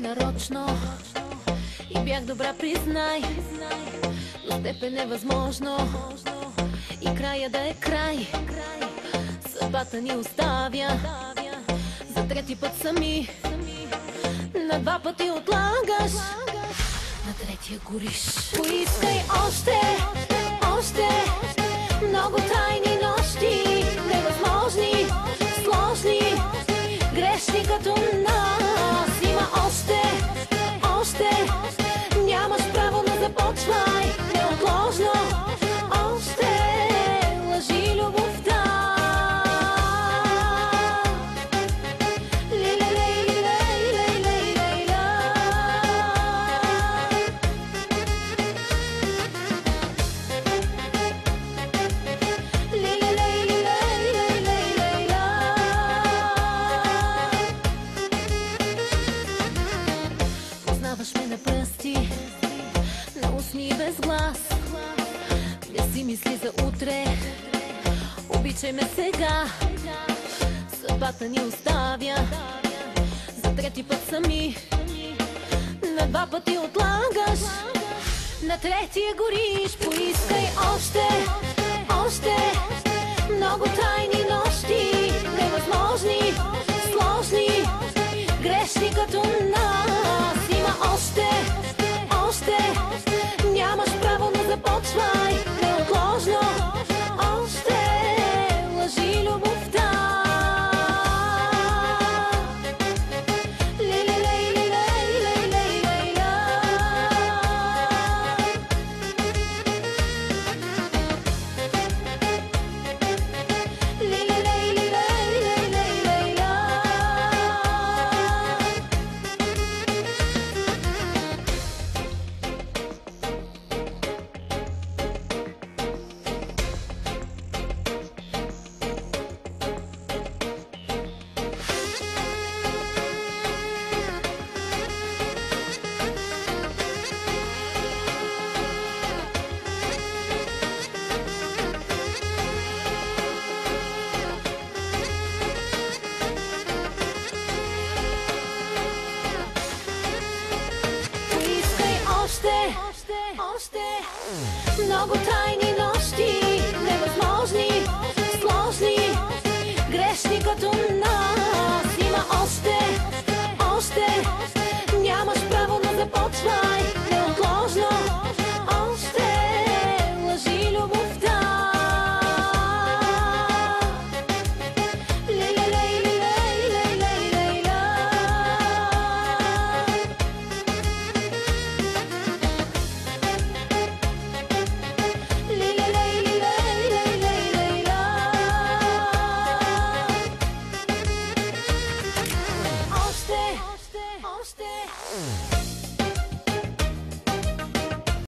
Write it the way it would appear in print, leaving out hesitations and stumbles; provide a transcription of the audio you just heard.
нарочно и бях добра, признай, но с теб е невъзможно и края да е край. Съдбата ни оставя за трети път сами. На два пъти отлагаш, на третия гориш. Поискай още, още много тайни нощи, невъзможни, сложни, грешни като нас. Има още, още, нямаш право, но започвай неотложно. Още лъжи любовта. Познаваш ме на пръсти, на устни и без глас. Не си мисли за утре, обичай ме сега. Съдбата ни оставя за трети път сами. На два пъти отлагаш, на третия гориш. Поискай още, още много тайни нощи, невъзможни, сложни, грешни като нас. Има още, още, нямаш право, но започвай неотложно. Още лъжи любовта. Още много тайни нощи, невъзможни, сложни, грешни като нас. Има още, още, нямаш право, но започвай